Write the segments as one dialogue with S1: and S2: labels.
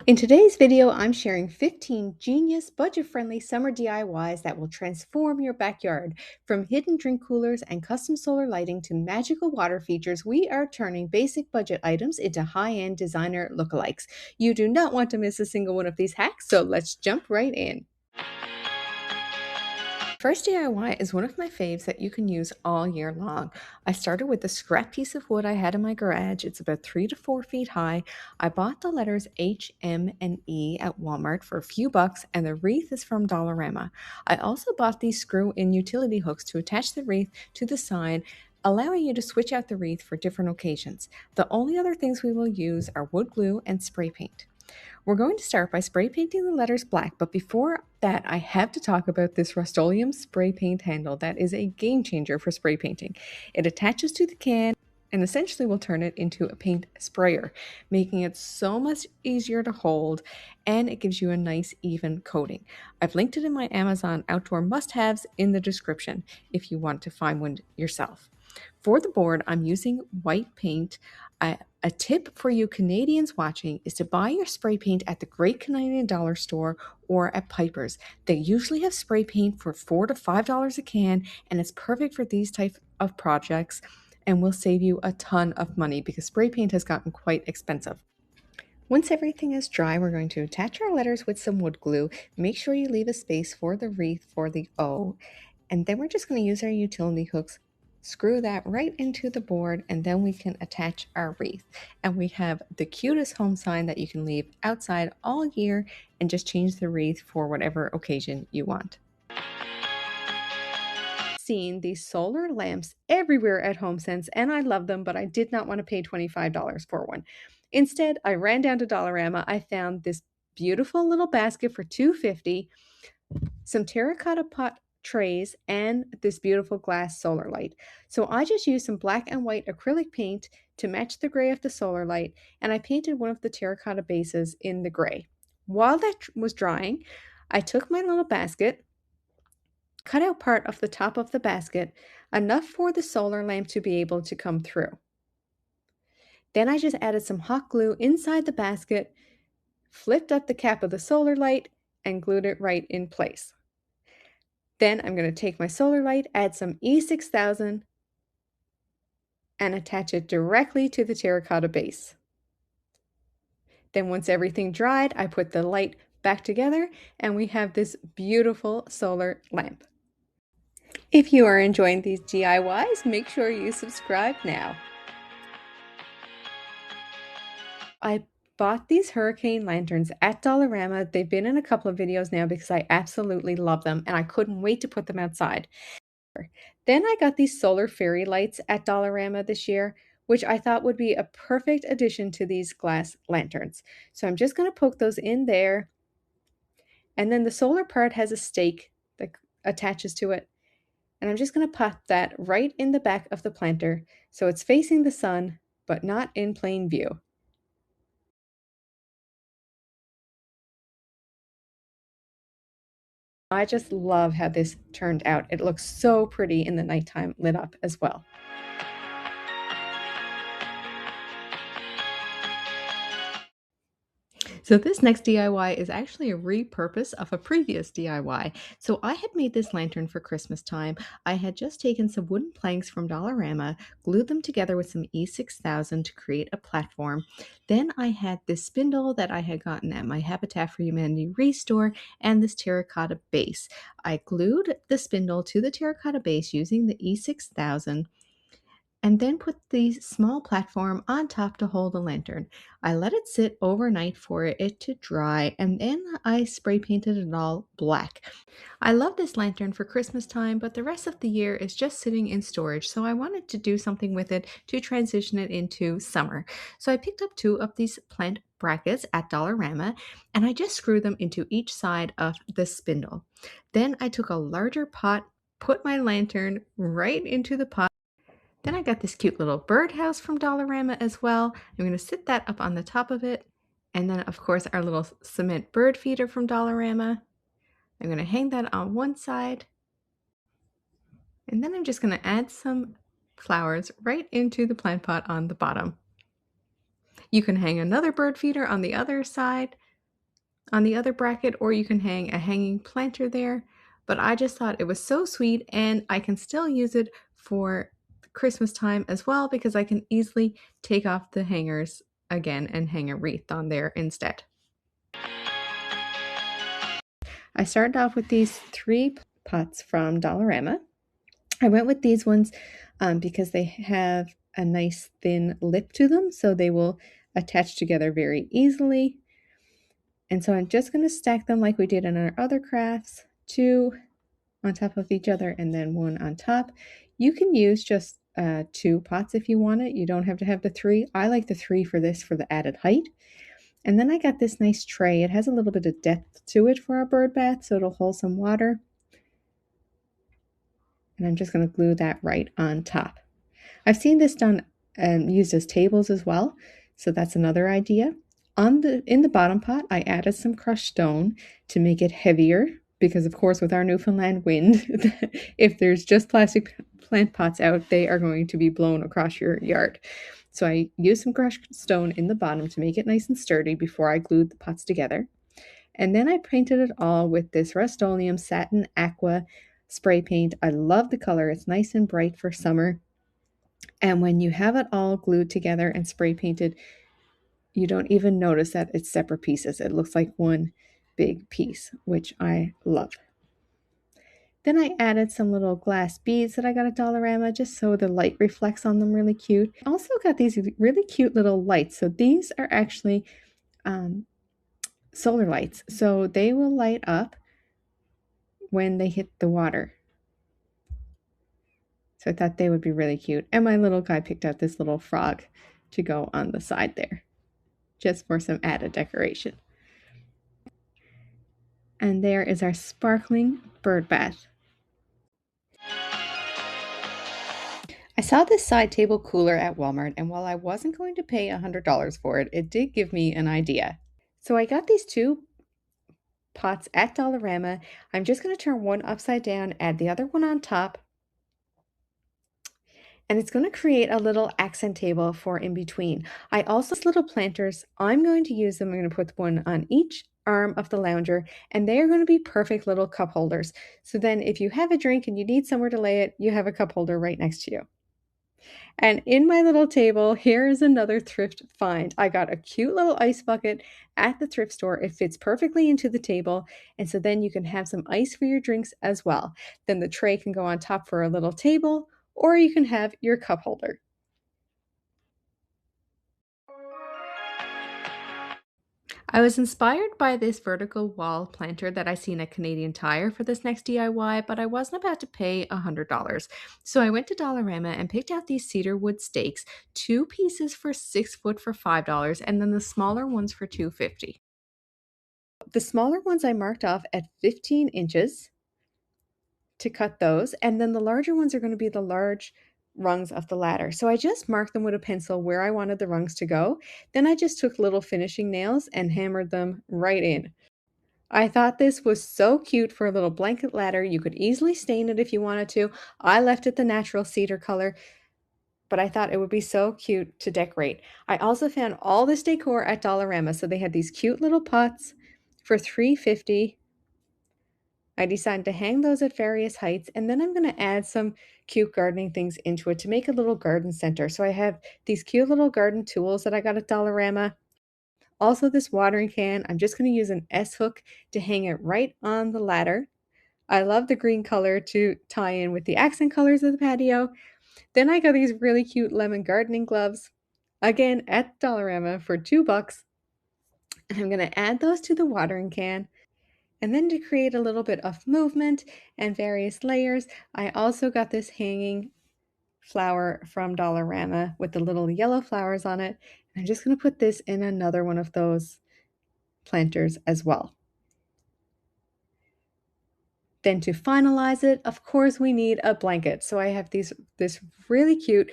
S1: In today's video, I'm sharing 15 genius, budget-friendly summer DIYs that will transform your backyard. From hidden drink coolers and custom solar lighting to magical water features, we are turning basic budget items into high-end designer lookalikes. You do not want to miss a single one of these hacks, so let's jump right in. First DIY is one of my faves that you can use all year long. I started with a scrap piece of wood I had in my garage. It's about 3 to 4 feet high. I bought the letters H, M, and E at Walmart for a few bucks, and the wreath is from Dollarama. I also bought these screw-in utility hooks to attach the wreath to the side, allowing you to switch out the wreath for different occasions. The only other things we will use are wood glue and spray paint. We're going to start by spray painting the letters black, but before that, I have to talk about this Rust-Oleum spray paint handle that is a game changer for spray painting. It attaches to the can and essentially will turn it into a paint sprayer, making it so much easier to hold, and it gives you a nice even coating. I've linked it in my Amazon outdoor must-haves in the description if you want to find one yourself. For the board, I'm using white paint. A tip for you Canadians watching is to buy your spray paint at the Great Canadian Dollar Store or at Piper's. They usually have spray paint for $4 to $5 a can, and it's perfect for these type of projects and will save you a ton of money because spray paint has gotten quite expensive. Once everything is dry, we're going to attach our letters with some wood glue. Make sure you leave a space for the wreath for the O. And then we're just going to use our utility hooks, screw that right into the board, and then we can attach our wreath. And we have the cutest home sign that you can leave outside all year and just change the wreath for whatever occasion you want. Seen these solar lamps everywhere at HomeSense, and I love them, but I did not want to pay $25 for one. Instead, I ran down to Dollarama. I found this beautiful little basket for $2.50, some terracotta pot trays, and this beautiful glass solar light. So I just used some black and white acrylic paint to match the gray of the solar light, and I painted one of the terracotta bases in the gray. While that was drying, I took my little basket, cut out part of the top of the basket, enough for the solar lamp to be able to come through. Then I just added some hot glue inside the basket, flipped up the cap of the solar light, and glued it right in place. Then I'm going to take my solar light, add some E6000, and attach it directly to the terracotta base. Then once everything dried, I put the light back together, and we have this beautiful solar lamp. If you are enjoying these DIYs, make sure you subscribe now. I bought these hurricane lanterns at Dollarama. They've been in a couple of videos now because I absolutely love them and I couldn't wait to put them outside. Then I got these solar fairy lights at Dollarama this year, which I thought would be a perfect addition to these glass lanterns. So I'm just going to poke those in there. And then the solar part has a stake that attaches to it. And I'm just going to pop that right in the back of the planter so it's facing the sun, but not in plain view. I just love how this turned out. It looks so pretty in the nighttime lit up as well. So this next DIY is actually a repurpose of a previous DIY. So I had made this lantern for Christmas time. I had just taken some wooden planks from Dollarama, glued them together with some E6000 to create a platform. Then I had this spindle that I had gotten at my Habitat for Humanity restore and this terracotta base. I glued the spindle to the terracotta base using the E6000 and then put the small platform on top to hold the lantern. I let it sit overnight for it to dry, and then I spray painted it all black. I love this lantern for Christmas time, but the rest of the year is just sitting in storage, so I wanted to do something with it to transition it into summer. So I picked up 2 of these plant brackets at Dollarama, and I just screwed them into each side of the spindle. Then I took a larger pot, put my lantern right into the pot. Then I got this cute little birdhouse from Dollarama as well. I'm going to sit that up on the top of it. And then, of course, our little cement bird feeder from Dollarama. I'm going to hang that on one side. And then I'm just going to add some flowers right into the plant pot on the bottom. You can hang another bird feeder on the other side. on the other bracket, or you can hang a hanging planter there. But I just thought it was so sweet, and I can still use it for Christmas time as well because I can easily take off the hangers again and hang a wreath on there instead. I started off with these 3 pots from Dollarama. I went with these ones because they have a nice thin lip to them, so they will attach together very easily. And so I'm just going to stack them like we did in our other crafts, 2 on top of each other and then 1 on top. You can use just 2 pots if you want it. You don't have to have the 3. I like the 3 for this for the added height. And then I got this nice tray. It has a little bit of depth to it for our bird bath, so it'll hold some water. And I'm just going to glue that right on top. I've seen this done and used as tables as well, so that's another idea. In the bottom pot, I added some crushed stone to make it heavier because, of course, with our Newfoundland wind, if there's just plastic plant pots out, they are going to be blown across your yard. So I used some crushed stone in the bottom to make it nice and sturdy before I glued the pots together. And then I painted it all with this Rust-Oleum Satin Aqua spray paint. I love the color. It's nice and bright for summer. And when you have it all glued together and spray painted, you don't even notice that it's separate pieces. It looks like one big piece, which I love. Then I added some little glass beads that I got at Dollarama just so the light reflects on them really cute. I also got these really cute little lights. So these are actually solar lights. So they will light up when they hit the water. So I thought they would be really cute. And my little guy picked out this little frog to go on the side there, just for some added decoration. And there is our sparkling bird bath. I saw this side table cooler at Walmart, and while I wasn't going to pay $100 for it, it did give me an idea. So I got these 2 pots at Dollarama. I'm just going to turn one upside down, add the other one on top, and it's going to create a little accent table for in between. I also have little planters. I'm going to use them. I'm going to put one on each arm of the lounger, and they are going to be perfect little cup holders. So then if you have a drink and you need somewhere to lay it, you have a cup holder right next to you. And in my little table, here is another thrift find. I got a cute little ice bucket at the thrift store. It fits perfectly into the table, and so then you can have some ice for your drinks as well. Then the tray can go on top for a little table, or you can have your cup holder. I was inspired by this vertical wall planter that I seen at Canadian Tire for this next DIY, but I wasn't about to pay $100. So I went to Dollarama and picked out these cedar wood stakes, 2 pieces for 6 foot for $5, and then the smaller ones for $2.50. The smaller ones I marked off at 15 inches to cut those, and then the larger ones are going to be the large rungs of the ladder. So I just marked them with a pencil where I wanted the rungs to go. Then I just took little finishing nails and hammered them right in. I thought this was so cute for a little blanket ladder. You could easily stain it if you wanted to. I left it the natural cedar color, but I thought it would be so cute to decorate. I also found all this decor at Dollarama. So they had these cute little pots for $3.50. I decided to hang those at various heights, and then I'm going to add some cute gardening things into it to make a little garden center. So I have these cute little garden tools that I got at Dollarama. Also this watering can. I'm just going to use an S-hook to hang it right on the ladder. I love the green color to tie in with the accent colors of the patio. Then I got these really cute lemon gardening gloves, again at Dollarama for $2. And I'm going to add those to the watering can. And then to create a little bit of movement and various layers, I also got this hanging flower from Dollarama with the little yellow flowers on it. And I'm just going to put this in another one of those planters as well. Then to finalize it, of course, we need a blanket. So I have this really cute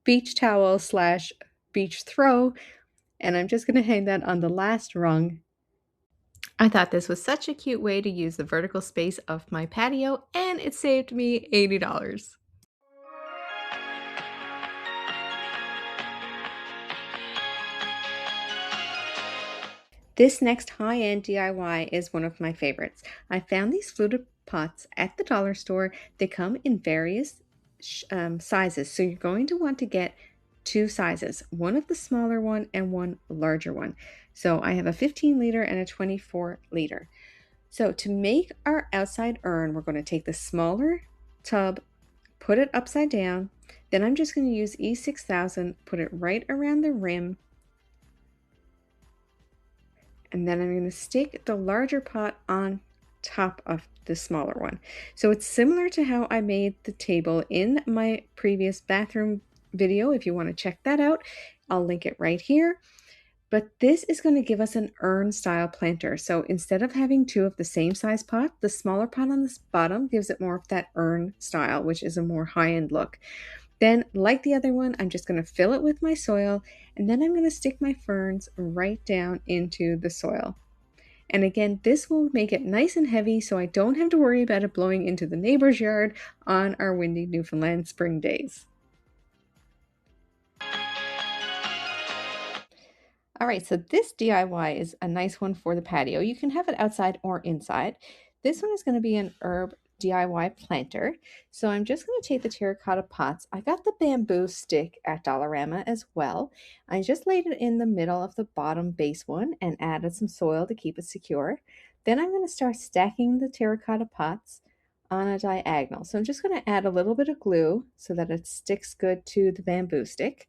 S1: beach towel / beach throw, and I'm just going to hang that on the last rung. I thought this was such a cute way to use the vertical space of my patio, and it saved me $80. This next high-end DIY is one of my favorites. I found these fluted pots at the dollar store. They come in various sizes, so you're going to want to get two sizes, one of the smaller one and one larger one. So I have a 15-liter and a 24-liter. So to make our outside urn, we're going to take the smaller tub, put it upside down. Then I'm just going to use E6000, put it right around the rim, and then I'm going to stick the larger pot on top of the smaller one. So it's similar to how I made the table in my previous bathroom video. If you want to check that out, I'll link it right here. But this is going to give us an urn style planter. So instead of having two of the same size pot, the smaller pot on the bottom gives it more of that urn style, which is a more high-end look. Then, like the other one, I'm just going to fill it with my soil, and then I'm going to stick my ferns right down into the soil. And again, this will make it nice and heavy so I don't have to worry about it blowing into the neighbor's yard on our windy Newfoundland spring days. All right, so this DIY is a nice one for the patio. You can have it outside or inside. This one is going to be an herb DIY planter. So I'm just going to take the terracotta pots. I got the bamboo stick at Dollarama as well. I just laid it in the middle of the bottom base one and added some soil to keep it secure. Then I'm going to start stacking the terracotta pots on a diagonal. So I'm just going to add a little bit of glue so that it sticks good to the bamboo stick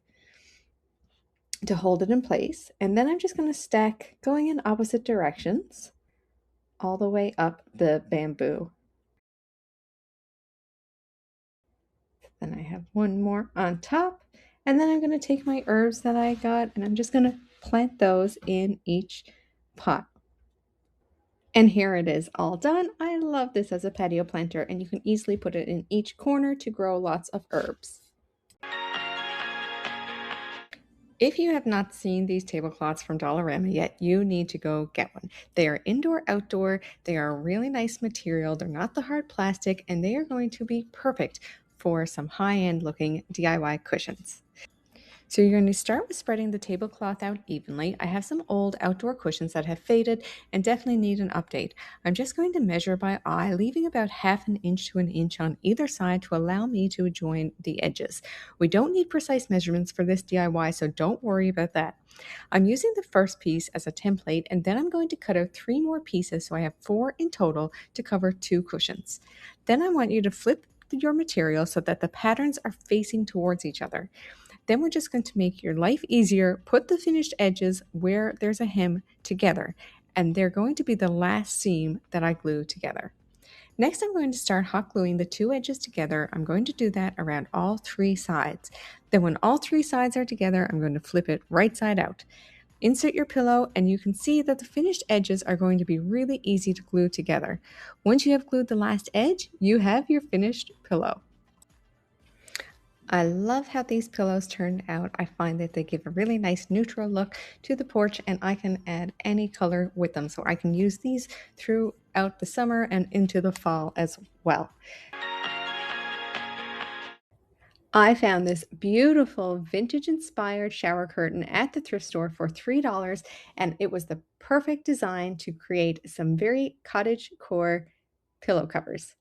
S1: to hold it in place. And then I'm just going to stack going in opposite directions all the way up the bamboo. Then I have one more on top, and then I'm going to take my herbs that I got and I'm just going to plant those in each pot. And here it is all done. I love this as a patio planter, and you can easily put it in each corner to grow lots of herbs. If you have not seen these tablecloths from Dollarama yet, you need to go get one. They are indoor, outdoor. They are a really nice material. They're not the hard plastic, and they are going to be perfect for some high-end looking DIY cushions. So you're going to start with spreading the tablecloth out evenly. I have some old outdoor cushions that have faded and definitely need an update. I'm just going to measure by eye, leaving about 1/2 inch to 1 inch on either side to allow me to join the edges. We don't need precise measurements for this DIY, so don't worry about that. I'm using the first piece as a template, and then I'm going to cut out 3 more pieces, so I have 4 in total to cover 2 cushions. Then I want you to flip your material so that the patterns are facing towards each other. Then we're just going to make your life easier. Put the finished edges where there's a hem together, and they're going to be the last seam that I glue together. Next, I'm going to start hot gluing the 2 edges together. I'm going to do that around all 3 sides. Then when all 3 sides are together, I'm going to flip it right side out. Insert your pillow, and you can see that the finished edges are going to be really easy to glue together. Once you have glued the last edge, you have your finished pillow. I love how these pillows turned out. I find that they give a really nice neutral look to the porch, and I can add any color with them. So I can use these throughout the summer and into the fall as well. I found this beautiful vintage inspired shower curtain at the thrift store for $3, and it was the perfect design to create some very cottage core pillow covers.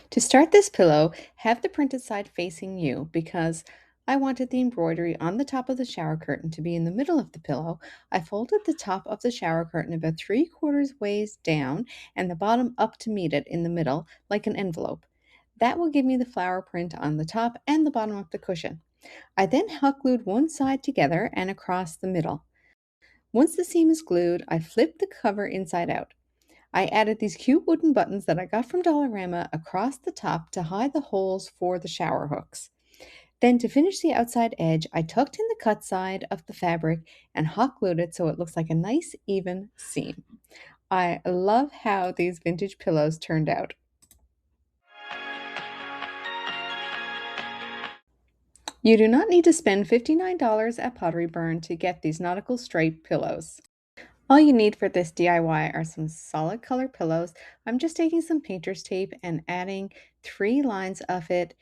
S1: To start this pillow, have the printed side facing you because I wanted the embroidery on the top of the shower curtain to be in the middle of the pillow. I folded the top of the shower curtain about 3/4 ways down and the bottom up to meet it in the middle like an envelope. That will give me the flower print on the top and the bottom of the cushion. I then hot glued one side together and across the middle. Once the seam is glued, I flip the cover inside out. I added these cute wooden buttons that I got from Dollarama across the top to hide the holes for the shower hooks. Then to finish the outside edge, I tucked in the cut side of the fabric and hot glued it so it looks like a nice even seam. I love how these vintage pillows turned out. You do not need to spend $59 at Pottery Barn to get these nautical stripe pillows. All you need for this DIY are some solid color pillows. I'm just taking some painter's tape and adding 3 lines of it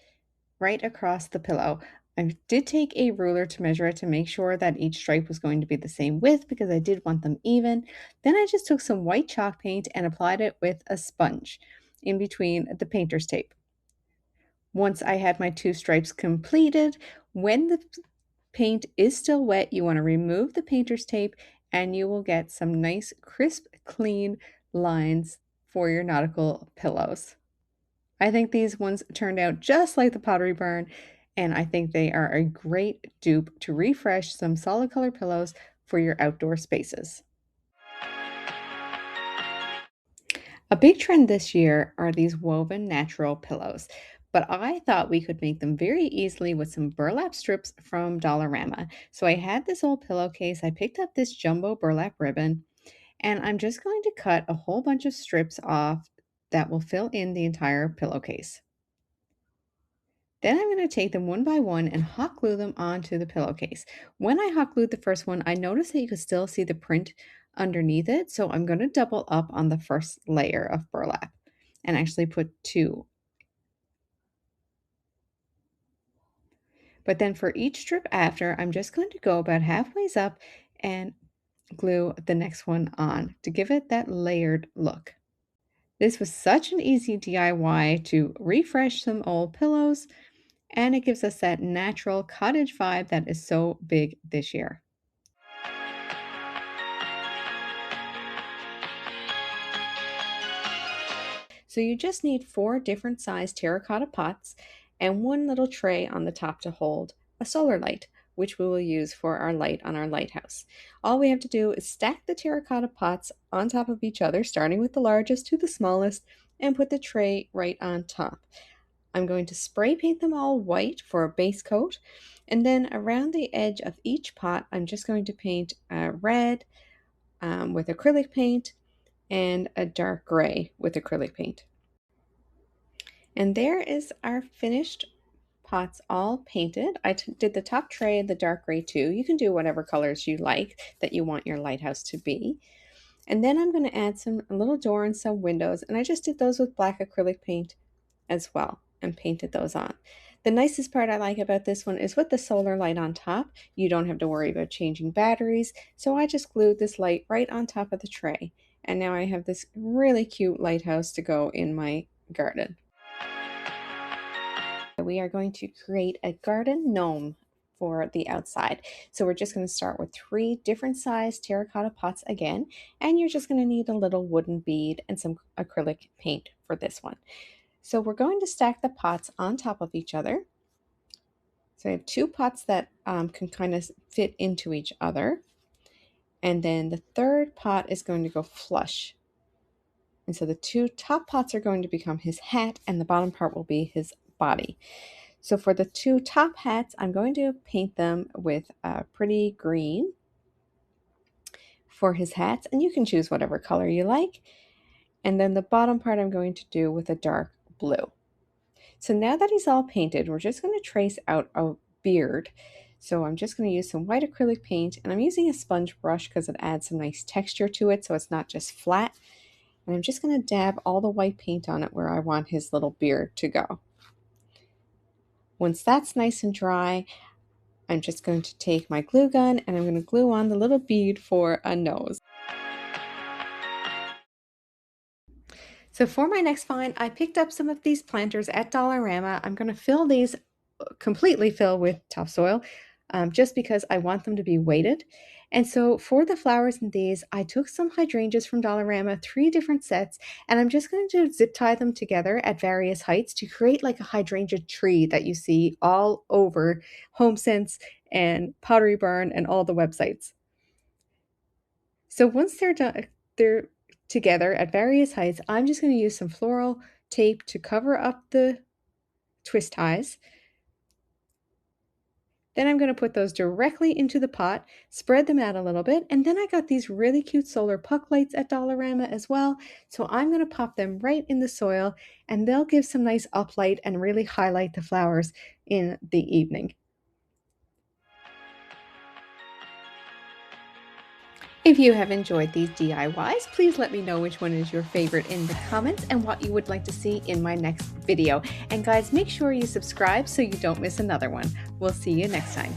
S1: right across the pillow. I did take a ruler to measure it to make sure that each stripe was going to be the same width because I did want them even. Then I just took some white chalk paint and applied it with a sponge in between the painter's tape. Once I had my two stripes completed, when the paint is still wet, you want to remove the painter's tape and you will get some nice, crisp, clean lines for your nautical pillows. I think these ones turned out just like the Pottery Barn, and I think they are a great dupe to refresh some solid color pillows for your outdoor spaces. A big trend this year are these woven natural pillows, but I thought we could make them very easily with some burlap strips from Dollarama. So I had this old pillowcase, I picked up this jumbo burlap ribbon, and I'm just going to cut a whole bunch of strips off that will fill in the entire pillowcase. Then I'm going to take them one by one and hot glue them onto the pillowcase. When I hot glued the first one, I noticed that you could still see the print underneath it. So I'm going to double up on the first layer of burlap and actually put two. But then for each strip after, I'm just going to go about halfway up and glue the next one on to give it that layered look. This was such an easy DIY to refresh some old pillows, and it gives us that natural cottage vibe that is so big this year. So you just need 4 different sized terracotta pots and one little tray on the top to hold a solar light, which we will use for our light on our lighthouse. All we have to do is stack the terracotta pots on top of each other, starting with the largest to the smallest, and put the tray right on top. I'm going to spray paint them all white for a base coat, and then around the edge of each pot, I'm just going to paint red with acrylic paint and a dark gray with acrylic paint. And there is our finished pots all painted. I did the top tray in the dark gray too. You can do whatever colors you like that you want your lighthouse to be. And then I'm going to add a little door and some windows, and I just did those with black acrylic paint as well and painted those on. The nicest part I like about this one is with the solar light on top, you don't have to worry about changing batteries. So I just glued this light right on top of the tray. And now I have this really cute lighthouse to go in my garden. We are going to create a garden gnome for the outside. So we're just going to start with 3 different size terracotta pots again, and you're just going to need a little wooden bead and some acrylic paint for this one. So we're going to stack the pots on top of each other. So I have 2 pots that can kind of fit into each other. And then the third pot is going to go flush. And so the 2 top pots are going to become his hat, and the bottom part will be his body. So for the 2 top hats, I'm going to paint them with a pretty green for his hats, and you can choose whatever color you like. And then the bottom part I'm going to do with a dark blue. So now that he's all painted, we're just going to trace out a beard. So I'm just going to use some white acrylic paint, and I'm using a sponge brush because it adds some nice texture to it so it's not just flat. And I'm just going to dab all the white paint on it where I want his little beard to go. Once that's nice and dry, I'm just going to take my glue gun and I'm going to glue on the little bead for a nose. So for my next find, I picked up some of these planters at Dollarama. I'm going to fill these, completely fill with topsoil, just because I want them to be weighted. And so for the flowers in these, I took some hydrangeas from Dollarama, 3 different sets, and I'm just going to zip tie them together at various heights to create like a hydrangea tree that you see all over HomeSense and Pottery Barn and all the websites. So once they're done, they're together at various heights, I'm just going to use some floral tape to cover up the twist ties. Then I'm going to put those directly into the pot, spread them out a little bit, and then I got these really cute solar puck lights at Dollarama as well. So I'm going to pop them right in the soil, and they'll give some nice uplight and really highlight the flowers in the evening. If you have enjoyed these DIYs, please let me know which one is your favorite in the comments and what you would like to see in my next video. And guys, make sure you subscribe so you don't miss another one. We'll see you next time.